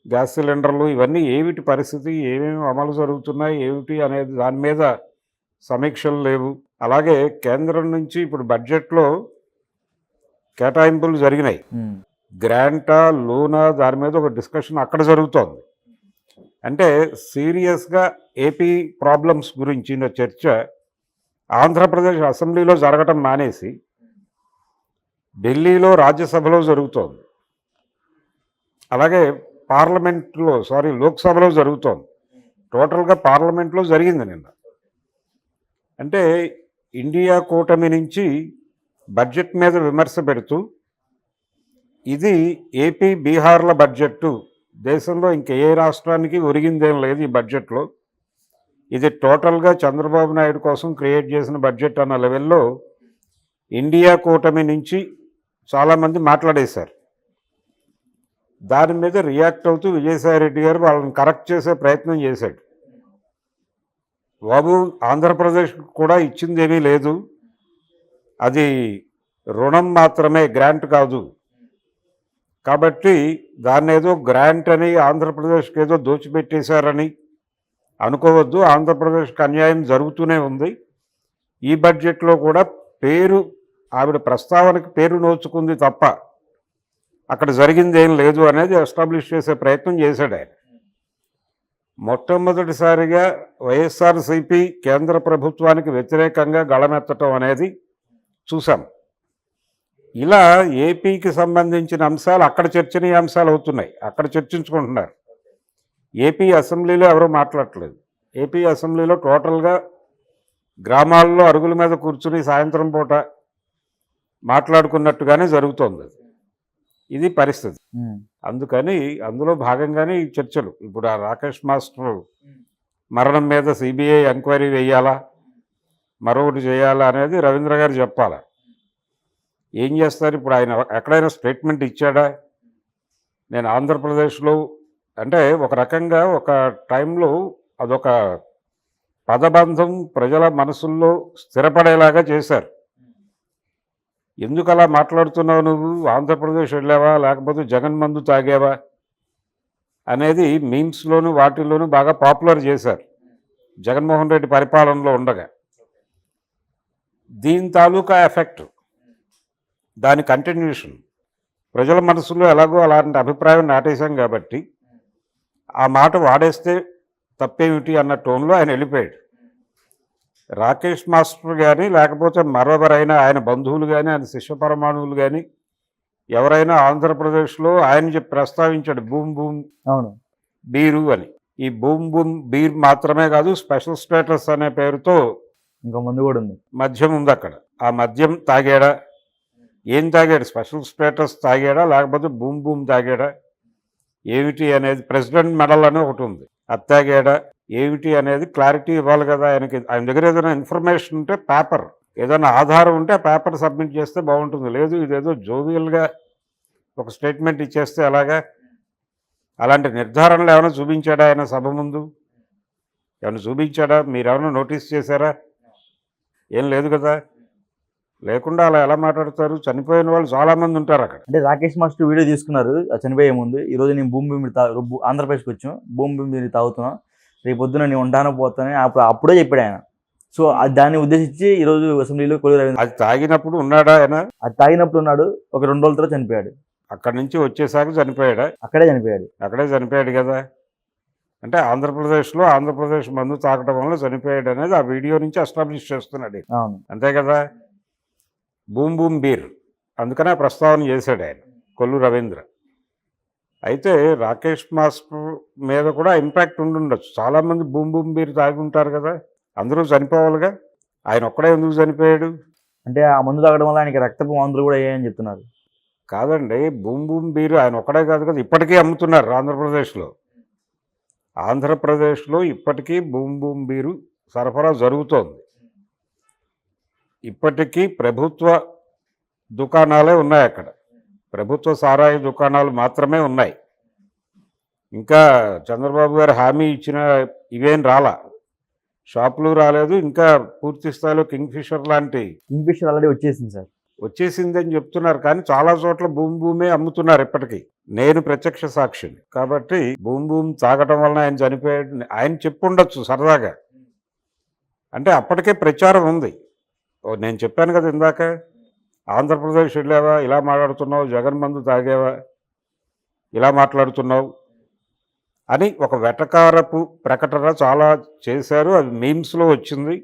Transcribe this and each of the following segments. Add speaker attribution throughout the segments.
Speaker 1: Gas సిలిండర్లు ఇవన్నీ ఏమిటి పరిస్థితి, ఏమేమి అమలు జరుగుతున్నాయి, ఏమిటి అనేది దాని మీద సమీక్షలు లేవు. అలాగే కేంద్రం నుంచి ఇప్పుడు బడ్జెట్‌లో కేటాయింపులు జరిగినాయి. గ్రాంటా, లోనా దాని మీద ఒక డిస్కషన్ అక్కడ జరుగుతోంది. అంటే సీరియస్‌గా ఏపీ ప్రాబ్లమ్స్ గురించిన చర్చ ఆంధ్రప్రదేశ్ అసెంబ్లీలో జరగటం మానేసి ఢిల్లీలో రాజ్యసభలో జరుగుతోంది. అలాగే లోక్సభలో జరుగుతోంది. టోటల్గా పార్లమెంట్లో జరిగింది నిన్న. అంటే ఇండియా కూటమి నుంచి బడ్జెట్ మీద విమర్శ పెడుతూ ఇది ఏపీ బీహార్ల బడ్జెట్టు, దేశంలో ఇంక ఏ రాష్ట్రానికి ఒరిగిందేం లేదు ఈ బడ్జెట్లో, ఇది టోటల్గా చంద్రబాబు నాయుడు కోసం క్రియేట్ చేసిన బడ్జెట్ అన్న లెవెల్లో ఇండియా కూటమి నుంచి చాలామంది మాట్లాడేశారు. దాని మీద రియాక్ట్ అవుతూ విజయసాయిరెడ్డి గారు వాళ్ళని కరెక్ట్ చేసే ప్రయత్నం చేశాడు. బాబు, ఆంధ్రప్రదేశ్ కూడా ఇచ్చిందేమీ లేదు, అది రుణం మాత్రమే, గ్రాంట్ కాదు. కాబట్టి దాన్ని ఏదో గ్రాంట్ అని ఆంధ్రప్రదేశ్కి ఏదో దోచిపెట్టేశారని అనుకోవద్దు. ఆంధ్రప్రదేశ్కి అన్యాయం జరుగుతూనే ఉంది. ఈ బడ్జెట్లో కూడా ఆవిడ ప్రస్తావనకి పేరు నోచుకుంది తప్ప అక్కడ జరిగింది ఏం లేదు అనేది ఎస్టాబ్లిష్ చేసే ప్రయత్నం చేశాడు ఆయన. మొట్టమొదటిసారిగా వైఎస్ఆర్సీపీ కేంద్ర ప్రభుత్వానికి వ్యతిరేకంగా గళమెత్తటం అనేది చూసాం. ఇలా ఏపీకి సంబంధించిన అంశాలు అక్కడ చర్చనీయాంశాలు అవుతున్నాయి, అక్కడ చర్చించుకుంటున్నారు. ఏపీ అసెంబ్లీలో ఎవరూ మాట్లాడట్లేదు. ఏపీ అసెంబ్లీలో టోటల్గా గ్రామాల్లో అరుగుల మీద కూర్చుని సాయంత్రం పూట మాట్లాడుకున్నట్టుగానే జరుగుతోంది. ఇది పరిస్థితి. అందుకని అందులో భాగంగానే ఈ చర్చలు. ఇప్పుడు ఆ రాకేష్ మాస్టర్ మరణం మీద సిబిఐ ఎంక్వైరీ వేయాలా, మరొకటి చేయాలా అనేది రవీంద్ర గారు చెప్పాలా. ఏం చేస్తారు ఇప్పుడు? ఆయన ఎక్కడైనా స్టేట్మెంట్ ఇచ్చాడా? నేను ఆంధ్రప్రదేశ్లో అంటే ఒక రకంగా ఒక టైంలో అదొక పదబంధం ప్రజల మనసుల్లో స్థిరపడేలాగా చేశారు. ఎందుకు అలా మాట్లాడుతున్నావు నువ్వు? ఆంధ్రప్రదేశ్ వెళ్ళావా లేకపోతే జగన్ మందు తాగావా అనేది మీమ్స్లోను వాటిల్లోనూ బాగా పాపులర్ చేశారు జగన్మోహన్ రెడ్డి పరిపాలనలో ఉండగా. దీని తాలూకా ఎఫెక్ట్, దాని కంటిన్యూషన్ ప్రజల మనసులో ఎలాగో అలాంటి అభిప్రాయం నాటేశాం కాబట్టి ఆ మాట వాడేస్తే తప్పేమిటి అన్న టోన్లో ఆయన వెళ్ళిపోయాడు. రాకేష్ మాస్టర్ కానీ లేకపోతే మరొకరైనా ఆయన బంధువులు కానీ ఆయన శిష్య పరమాణువులు కానీ ఎవరైనా ఆంధ్రప్రదేశ్లో ఆయన ప్రస్తావించాడు బూమ్ బూమ్ బీరు అని. ఈ బూమ్ బూమ్ బీర్ మాత్రమే కాదు, స్పెషల్ స్టేటస్ అనే పేరుతో
Speaker 2: ఇంకా ముందు కూడా ఉంది,
Speaker 1: మద్యం ఉంది అక్కడ. ఆ మద్యం తాగాడా? ఏం తాగాడు? స్పెషల్ స్టేటస్ తాగాడా లేకపోతే బూమ్ బూమ్ తాగాడా? ఏమిటి అనేది ప్రెసిడెంట్ మెడల్ అని ఒకటి ఉంది, అది తాగాడా ఏమిటి అనేది క్లారిటీ ఇవ్వాలి కదా ఆయనకి. ఆయన దగ్గర ఏదైనా ఇన్ఫర్మేషన్ ఉంటే పేపర్, ఏదైనా ఆధారం ఉంటే పేపర్ సబ్మిట్ చేస్తే బాగుంటుంది. లేదు ఇదేదో జోవియల్గా ఒక స్టేట్మెంట్ ఇచ్చేస్తే అలాగా. అలాంటి నిర్ధారణలు ఏమైనా చూపించాడా ఆయన సభ ముందు? ఏమైనా చూపించాడా? మీరేమైనా నోటీస్ చేశారా? ఏం లేదు కదా. లేకుండా అలా ఎలా మాట్లాడతారు? చనిపోయిన వాళ్ళు చాలామంది ఉంటారు అక్కడ.
Speaker 2: అంటే రాకేష్ మాస్టర్ వీడియో తీసుకున్నారు చనిపోయే ముందు. ఈరోజు నేను భూమి ఆంధ్రప్రదేశ్కి వచ్చాం, భూమి తాగుతున్నా, రేపు పొద్దున నేను ఉంటాను పోతానని అప్పుడే చెప్పాడు ఆయన. సో దాన్ని ఉద్దేశించి ఈరోజు అసెంబ్లీలో కొల్లు రవీంద్ర
Speaker 1: అది తాగినప్పుడు ఉన్నాడా ఆయన?
Speaker 2: అది తాగినప్పుడు ఉన్నాడు. ఒక 2 రోజుల తర్వాత చనిపోయాడు.
Speaker 1: అక్కడి నుంచి వచ్చేసాక చనిపోయాడా?
Speaker 2: అక్కడే చనిపోయాడు
Speaker 1: కదా. అంటే ఆంధ్రప్రదేశ్ మందు తాగడం వల్ల చనిపోయాడు అనేది ఆ వీడియో నుంచి ఎస్టాబ్లిష్ చేస్తున్నాడు. అంతే కదా. బూమ్ బూమ్ బీర్, అందుకనే ప్రస్తావన చేశాడు ఆయన కొల్లు రవీంద్ర. అయితే రాకేష్ మాస్టర్ మీద కూడా ఇంపాక్ట్ ఉండుండొచ్చు. చాలామంది బూమ్ బూమ్ బీర్ తాగి ఉంటారు కదా, అందరూ చనిపోవాలిగా. ఆయన ఒక్కడే ఎందుకు చనిపోయాడు?
Speaker 2: అంటే ఆ మందు తాగడం వల్ల ఆయనకి రక్తపు వాంతులు కూడా అయ్యాయని చెప్తున్నారు.
Speaker 1: కాదండి, బూమ్ బూమ్ బీరు ఆయన ఒక్కడే కాదు కదా, ఇప్పటికీ అమ్ముతున్నారు ఆంధ్రప్రదేశ్లో ఇప్పటికీ బూమ్ బూమ్ బీరు సరఫరా జరుగుతోంది. ఇప్పటికీ ప్రభుత్వ దుకాణాలే ఉన్నాయి అక్కడ, ప్రభుత్వ సారాయి దుకాణాలు మాత్రమే ఉన్నాయి. ఇంకా చంద్రబాబు గారు హామీ ఇచ్చిన ఇవేం రాలా, షాపులు రాలేదు. ఇంకా పూర్తి స్థాయిలో కింగ్ఫిషర్ ఆల్రెడీ
Speaker 2: వచ్చేసింది సార్.
Speaker 1: వచ్చేసిందని చెప్తున్నారు, కానీ చాలా చోట్ల భూమే అమ్ముతున్నారు ఇప్పటికీ. నేను ప్రత్యక్ష సాక్షిని. కాబట్టి భూమి తాగటం వలన ఆయన చనిపోయాడు ఆయన చెప్పుండొచ్చు సరదాగా. అంటే అప్పటికే ప్రచారం ఉంది. నేను చెప్పాను కదా ఇందాక, ఆంధ్రప్రదేశ్ వెళ్ళావా ఇలా మాట్లాడుతున్నావు, జగన్ మందు తాగేవా ఇలా మాట్లాడుతున్నావు అని ఒక వెటకారపు ప్రకటన చాలా చేశారు. అది మీమ్స్లో వచ్చింది.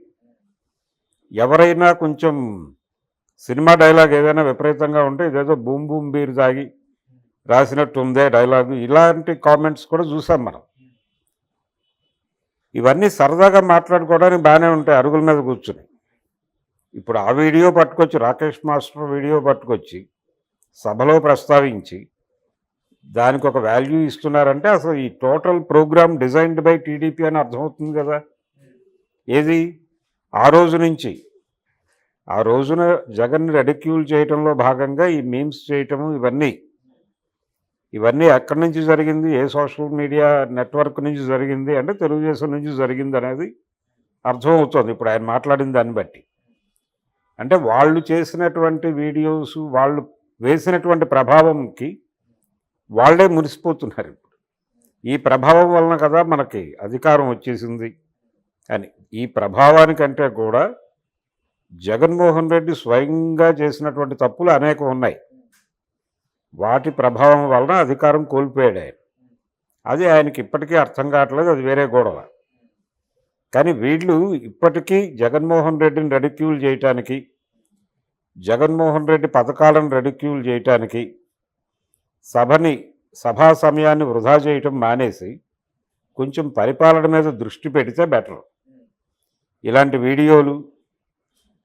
Speaker 1: ఎవరైనా కొంచెం సినిమా డైలాగ్ ఏదైనా విపరీతంగా ఉంటే ఇదేదో బూమ్ బీర్ తాగి రాసినట్టు ఉందే డైలాగు, ఇలాంటి కామెంట్స్ కూడా చూసాం మనం. ఇవన్నీ సరదాగా మాట్లాడుకోవడానికి బాగానే ఉంటాయి అరుగుల మీద కూర్చుని. ఇప్పుడు ఆ వీడియో పట్టుకొచ్చి, రాకేష్ మాస్టర్ వీడియో పట్టుకొచ్చి సభలో ప్రస్తావించి దానికి ఒక వాల్యూ ఇస్తున్నారంటే అసలు ఈ total programme designed by TDP అని అర్థమవుతుంది కదా. ఏది ఆ రోజు నుంచి, ఆ రోజున జగన్ని రెడిక్యూల్ చేయటంలో భాగంగా ఈ మీమ్స్ చేయటము ఇవన్నీ ఎక్కడి నుంచి జరిగింది, ఏ సోషల్ మీడియా నెట్వర్క్ నుంచి జరిగింది అంటే తెలుగుదేశం నుంచి జరిగింది అనేది అర్థమవుతుంది ఇప్పుడు ఆయన మాట్లాడిన దాన్ని బట్టి. అంటే వాళ్ళు చేసినటువంటి వీడియోస్, వాళ్ళు వేసినటువంటి ప్రభావంకి వాళ్ళే మురిసిపోతున్నారు ఇప్పుడు. ఈ ప్రభావం వలన కదా మనకి అధికారం వచ్చేసింది అని. ఈ ప్రభావానికంటే కూడా జగన్మోహన్ రెడ్డి స్వయంగా చేసినటువంటి తప్పులు అనేకం ఉన్నాయి. వాటి ప్రభావం వలన అధికారం కోల్పోయాడు ఆయన. అది ఆయనకి ఇప్పటికీ అర్థం కావట్లేదు, అది వేరే గొడవ. కానీ వీళ్ళు ఇప్పటికీ జగన్మోహన్ రెడ్డిని రెడిక్యూల్ చేయటానికి, జగన్మోహన్ రెడ్డి పథకాలను రెడిక్యూల్ చేయటానికి సభా సమయాన్ని వృధా చేయటం మానేసి కొంచెం పరిపాలన మీద దృష్టి పెడితే బెటర్. ఇలాంటి వీడియోలు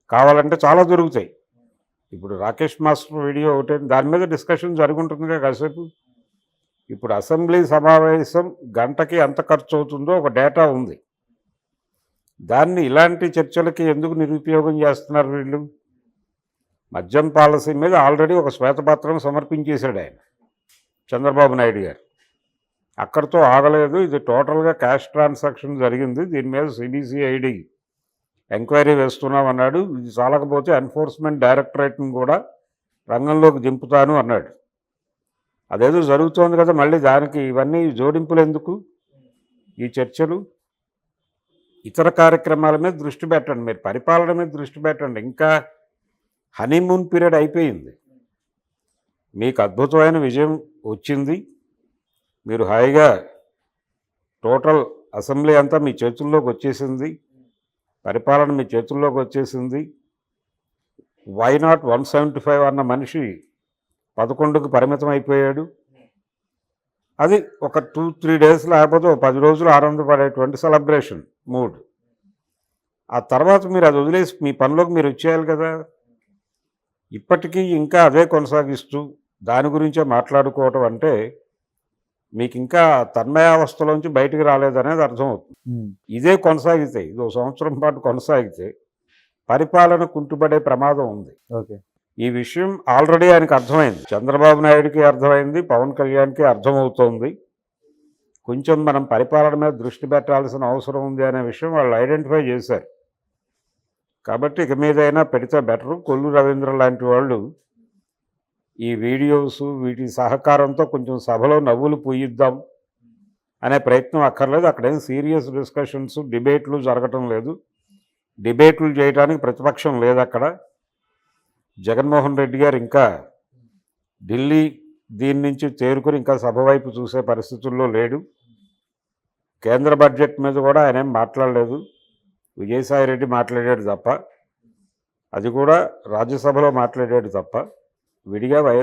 Speaker 1: కావాలంటే చాలా దొరుకుతాయి. ఇప్పుడు రాకేష్ మాస్టర్ వీడియో ఒకటే, దాని మీద డిస్కషన్ జరుగుతుందిగా కాసేపు. ఇప్పుడు అసెంబ్లీ సమావేశం గంటకి ఎంత ఖర్చు అవుతుందో ఒక డేటా ఉంది. దాన్ని ఇలాంటి చర్చలకి ఎందుకు నిరుపయోగం చేస్తున్నారు వీళ్ళు? మద్యం పాలసీ మీద ఆల్రెడీ ఒక శ్వేతపత్రం సమర్పించేశాడు ఆయన, చంద్రబాబు నాయుడు గారు. అక్కడితో ఆగలేదు. ఇది టోటల్గా క్యాష్ ట్రాన్సాక్షన్ జరిగింది, దీని మీద సిబిసిఐడి ఎంక్వైరీ వేస్తున్నాం అన్నాడు. ఇది చాలకపోతే ఎన్ఫోర్స్మెంట్ డైరెక్టరేట్ని కూడా రంగంలోకి దింపుతాను అన్నాడు. అదేదో జరుగుతోంది కదా, మళ్ళీ దానికి ఇవన్నీ జోడింపులు ఎందుకు? ఈ చర్చలు, ఇతర కార్యక్రమాల మీద దృష్టి పెట్టండి, మీరు పరిపాలన మీద దృష్టి పెట్టండి. ఇంకా హనీమూన్ పీరియడ్ అయిపోయింది. మీకు అద్భుతమైన విజయం వచ్చింది. మీరు హాయిగా టోటల్ అసెంబ్లీ అంతా మీ చేతుల్లోకి వచ్చేసింది, పరిపాలన మీ చేతుల్లోకి వచ్చేసింది. వై నాట్ 175 అన్న మనిషి 11కు పరిమితం అయిపోయాడు. అది ఒక 2-3 డేస్ లేకపోతే 10 రోజులు ఆనందపడేటువంటి సెలబ్రేషన్ మూడ్. ఆ తర్వాత మీరు అది వదిలేసి మీ పనిలోకి మీరు వచ్చేయాలి కదా. ఇప్పటికీ ఇంకా అదే కొనసాగిస్తూ దాని గురించే మాట్లాడుకోవటం అంటే మీకు ఇంకా తన్మయావస్థలోంచి బయటికి రాలేదనేది అర్థమవుతుంది. ఇదే కొనసాగితే, ఇది 1 సంవత్సరం పాటు కొనసాగితే పరిపాలన కుంటుపడే ప్రమాదం ఉంది.
Speaker 2: ఓకే,
Speaker 1: ఈ విషయం ఆల్రెడీ ఆయనకు అర్థమైంది, చంద్రబాబు నాయుడికి అర్థమైంది, పవన్ కళ్యాణ్కి అర్థమవుతోంది. కొంచెం మనం పరిపాలన మీద దృష్టి పెట్టాల్సిన అవసరం ఉంది అనే విషయం వాళ్ళు ఐడెంటిఫై చేశారు. కాబట్టి ఇక మీదైనా పెడితే బెటరు. కొల్లు రవీంద్ర లాంటి వాళ్ళు ఈ వీడియోస్ వీటి సహకారంతో కొంచెం సభలో నవ్వులు పూయిద్దాం అనే ప్రయత్నం అక్కర్లేదు. అక్కడేం సీరియస్ డిస్కషన్స్, డిబేట్లు జరగటం లేదు. డిబేట్లు చేయడానికి ప్రతిపక్షం లేదు అక్కడ. జగన్మోహన్ రెడ్డి గారు ఇంకా ఢిల్లీ దీని నుంచి చేరుకుని ఇంకా సభ వైపు చూసే పరిస్థితుల్లో లేడు. కేంద్ర బడ్జెట్ మీద కూడా ఆయన ఏం మాట్లాడలేదు. విజయసాయి రెడ్డి మాట్లాడాడు తప్ప, అది కూడా రాజ్యసభలో మాట్లాడాడు తప్ప, విడిగా